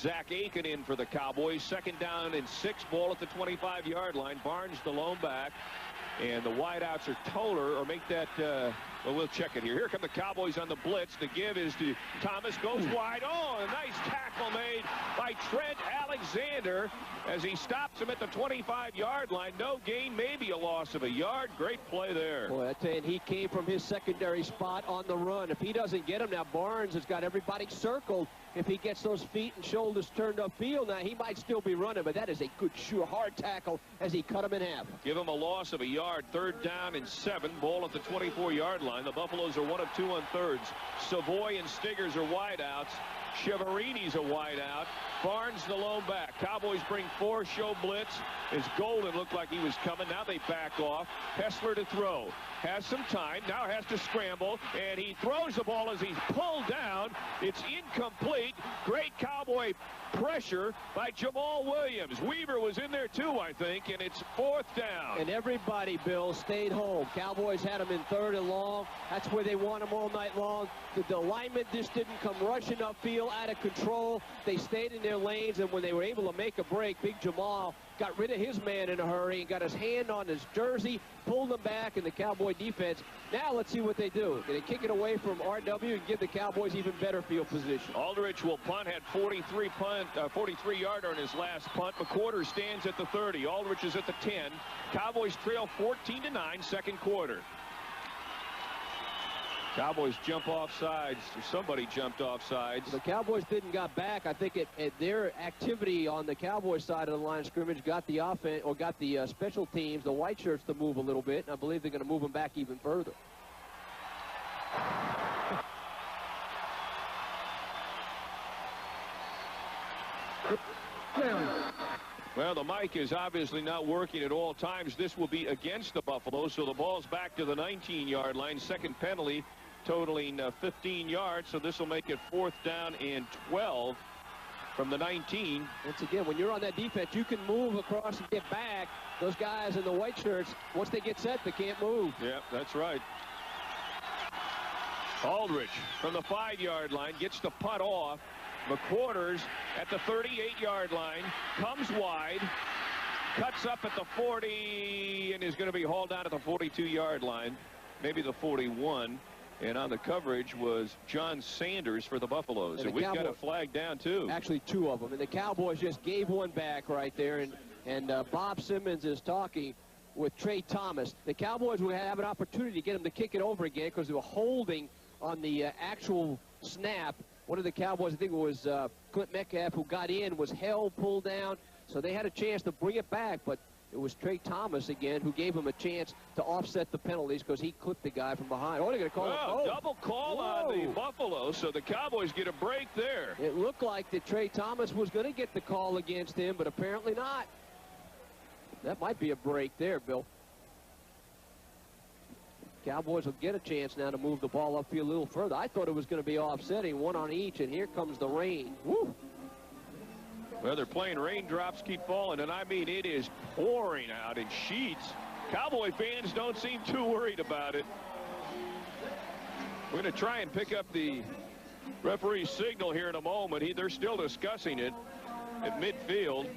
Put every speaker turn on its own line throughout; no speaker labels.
Zach Aiken in for the Cowboys. 2nd down and 6, ball at the 25-yard line. Barnes the lone back. And the wideouts are Toller, or make that, well, we'll check it here. Here come the Cowboys on the blitz. The give is to Thomas, goes wide. Oh, a nice tackle made by Trent Alexander as he stops him at the 25-yard line. No gain, maybe a loss of a yard. Great play there.
Boy, I tell you, he came from his secondary spot on the run. If he doesn't get him, now Barnes has got everybody circled. If he gets those feet and shoulders turned upfield, now he might still be running, but that is a good, sure, hard tackle as he cut him in half.
Give him a loss of a yard. 3rd down and 7, ball at the 24-yard line. The Buffaloes are 1 of 2 on thirds. Savoy and Stiggers are wideouts. Chiavarini's a wideout. Barnes the lone back. Cowboys bring 4, show blitz. As Golden looked like he was coming. Now they back off. Hessler to throw. Has some time. Now has to scramble. And he throws the ball as he's pulled down. It's incomplete. Great Cowboy pressure by Jamal Williams. Weaver was in there too, I think, and it's 4th down.
And everybody, Bill, stayed home. Cowboys had him in 3rd and long. That's where they want him all night long. The linemen just didn't come rushing upfield out of control. They stayed in their lanes, and when they were able to make a break, Big Jamal got rid of his man in a hurry and got his hand on his jersey, pulled him back, and the Cowboy defense. Now let's see what they do. They kick it away from RW and give the Cowboys even better field position.
Aldrich will punt, had 43-yarder on his last punt. McQuarter stands at the 30. Aldrich is at the 10. Cowboys trail 14-9, 2nd quarter. Cowboys jump off sides. Somebody jumped off sides.
The Cowboys didn't got back. I think their activity on the Cowboys side of the line of scrimmage got the offense, or got the special teams, the white shirts, to move a little bit. And I believe they're going to move them back even further.
Well, the mic is obviously not working at all times. This will be against the Buffaloes, so the ball's back to the 19-yard line. 2nd penalty, totaling 15 yards, so this will make it 4th down and 12 from the 19.
Once again, when you're on that defense, you can move across and get back. Those guys in the white shirts, once they get set, they can't move.
Yeah, that's right. Aldrich from the 5-yard line gets the punt off. McQuarters at the 38-yard line, comes wide, cuts up at the 40, and is going to be hauled down at the 42-yard line, maybe the 41. And on the coverage was John Sanders for the Buffaloes. And we've got a flag down, too.
Actually, 2 of them. And the Cowboys just gave one back right there. And Bob Simmons is talking with Trey Thomas. The Cowboys will have an opportunity to get him to kick it over again because they were holding on the actual snap. One of the Cowboys, I think it was Clint Metcalf, who got in, was held, pulled down. So they had a chance to bring it back, but it was Trey Thomas again who gave him a chance to offset the penalties because he clipped the guy from behind. Oh, they're going to call
it. Double call on the Buffaloes, so the Cowboys get a break there.
It looked like that Trey Thomas was going to get the call against him, but apparently not. That might be a break there, Bill. Cowboys will get a chance now to move the ball upfield a little further. I thought it was going to be offsetting, 1 on each, and here comes the rain. Woo!
Well, they're playing raindrops keep falling, and I mean it is pouring out in sheets. Cowboy fans don't seem too worried about it. We're going to try and pick up the referee's signal here in a moment. They're still discussing it at midfield.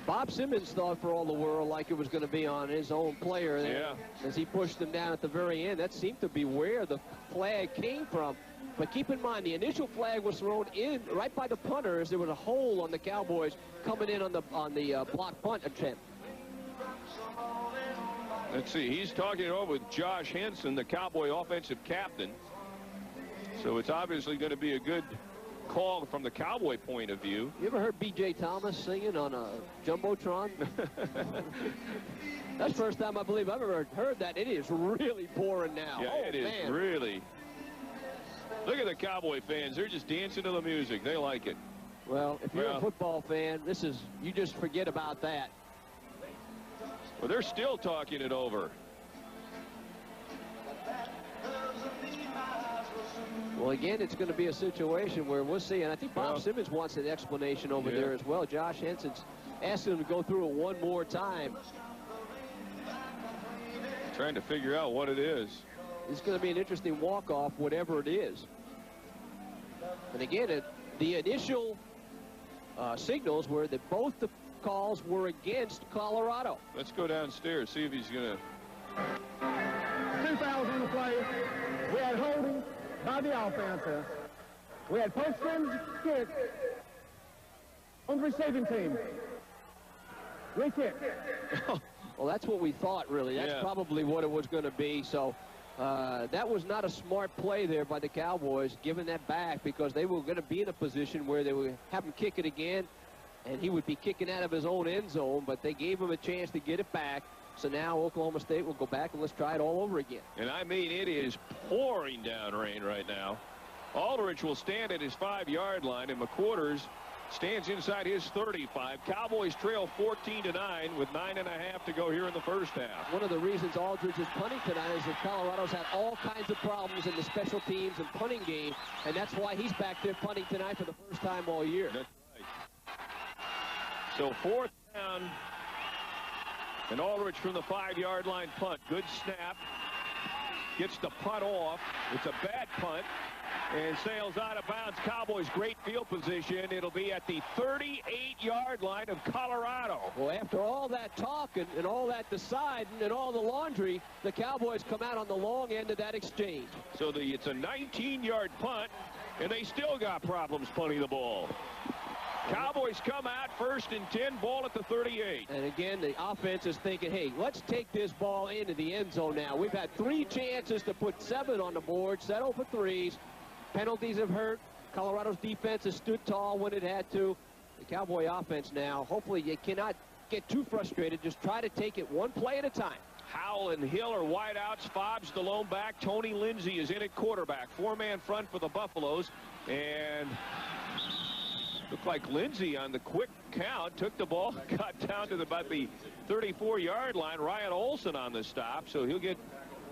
Bob Simmons thought for all the world like it was going to be on his own player there as he pushed him down at the very end. That seemed to be where the flag came from. But keep in mind, the initial flag was thrown in right by the punter as there was a hole on the Cowboys coming in on the block punt attempt.
Let's see. He's talking it over with Josh Henson, the Cowboy offensive captain. So it's obviously going to be a good call from the Cowboy point of view.
You ever heard B.J. Thomas singing on a Jumbotron? That's the first time I believe I've ever heard that. It is really pouring now.
Yeah, it is really. Look at the Cowboy fans. They're just dancing to the music. They like it.
Well, if you're a football fan, you just forget about that.
Well, they're still talking it over.
Well, again, it's going to be a situation where we'll see, and I think Bob Simmons wants an explanation over there as well. Josh Henson's asking him to go through it one more time.
Trying to figure out what it is.
It's going to be an interesting walk-off, whatever it is. And again, the initial signals were that both the calls were against Colorado.
Let's go downstairs, see if he's going to.
2 fouls on the play. We had holding by the offense. We had post-scrimmage kick on the receiving team. Re-kick.
Well, that's what we thought, really. That's probably what it was going to be. So that was not a smart play there by the Cowboys, giving that back, because they were going to be in a position where they would have him kick it again, and he would be kicking out of his own end zone, but they gave him a chance to get it back. So now Oklahoma State will go back and let's try it all over again. And I mean, it is pouring down rain right now. Aldridge will stand at his 5-yard line, and McQuarters stands inside his 35. Cowboys trail 14-9 with 9.5 to go here in the first half. One of the reasons Aldridge is punting tonight is that Colorado's had all kinds of problems in the special teams and punting game, and that's why he's back there punting tonight for the first time all year. That's right. So 4th down, and Aldridge from the 5-yard line punt. Good snap. Gets the punt off. It's a bad punt. And sails out of bounds. Cowboys great field position. It'll be at the 38-yard line of Colorado. Well, after all that talk and all that deciding and all the laundry, the Cowboys come out on the long end of that exchange. So it's a 19-yard punt, and they still got problems punting the ball. Cowboys come out 1st and 10, ball at the 38. And again, the offense is thinking, hey, let's take this ball into the end zone now. We've had 3 chances to put 7 on the board, settle for 3s. Penalties have hurt. Colorado's defense has stood tall when it had to. The Cowboy offense now, hopefully you cannot get too frustrated. Just try to take it one play at a time. Howell and Hill are wideouts. Fobbs the lone back. Tony Lindsay is in at quarterback. 4-man front for the Buffaloes. And looked like Lindsay on the quick count took the ball, got down to about the 34-yard line. Ryan Olsen on the stop, so he'll get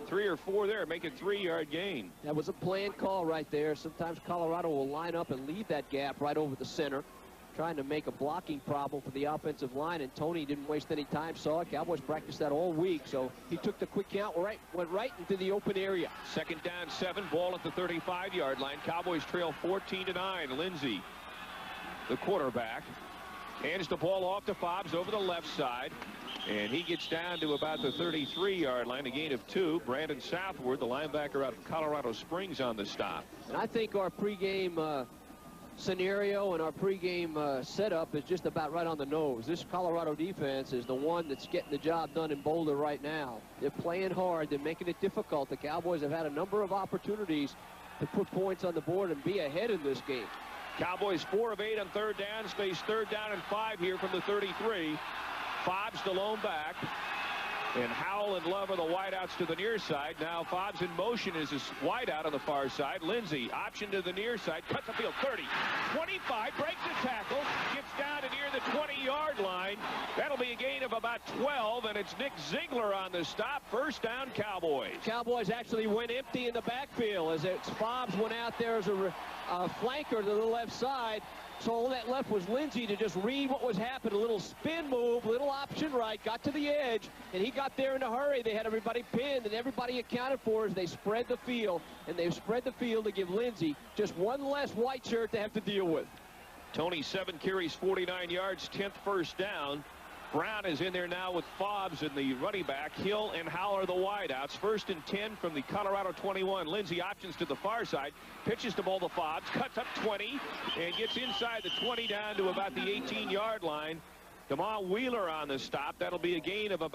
3 or 4 there, make a 3-yard gain. That was a planned call right there. Sometimes Colorado will line up and leave that gap right over the center, trying to make a blocking problem for the offensive line, and Tony didn't waste any time. Saw it. Cowboys practiced that all week, so he took the quick count, went right into the open area. 2nd down 7, ball at the 35-yard line. Cowboys trail 14-9. Lindsay, the quarterback, hands the ball off to Fobbs over the left side, and he gets down to about the 33-yard line, a gain of 2. Brandon Southward, the linebacker out of Colorado Springs, on the stop. And I think our pregame scenario and our pregame setup is just about right on the nose. This Colorado defense is the one that's getting the job done in Boulder right now. They're playing hard. They're making it difficult. The Cowboys have had a number of opportunities to put points on the board and be ahead in this game. Cowboys 4 of 8 on 3rd down. Face 3rd down and 5 here from the 33. Fobbs the lone back, and Howell and Love are the wideouts to the near side. Now Fobbs in motion is his wideout on the far side. Lindsay option to the near side, cuts the field 30, 25, breaks the tackle, gets down to near the 20-yard line. That'll be a gain of about 12, and it's Nick Ziegler on the stop. 1st down, Cowboys. Cowboys actually went empty in the backfield as Fobbs went out there as a flanker to the left side. So all that left was Lindsay to just read what was happening. A little spin move, little option right, got to the edge, and he got there in a hurry. They had everybody pinned, and everybody accounted for as they spread the field, and they've spread the field to give Lindsay just one less white shirt to have to deal with. Tony, 7 carries, 49 yards, 10th first down. Brown is in there now with Fobbs and the running back. Hill and Howell are the wideouts. 1st and 10 from the Colorado 21. Lindsay options to the far side. Pitches the ball to Fobbs. Cuts up 20 and gets inside the 20 down to about the 18-yard line. Damon Wheeler on the stop. That'll be a gain of about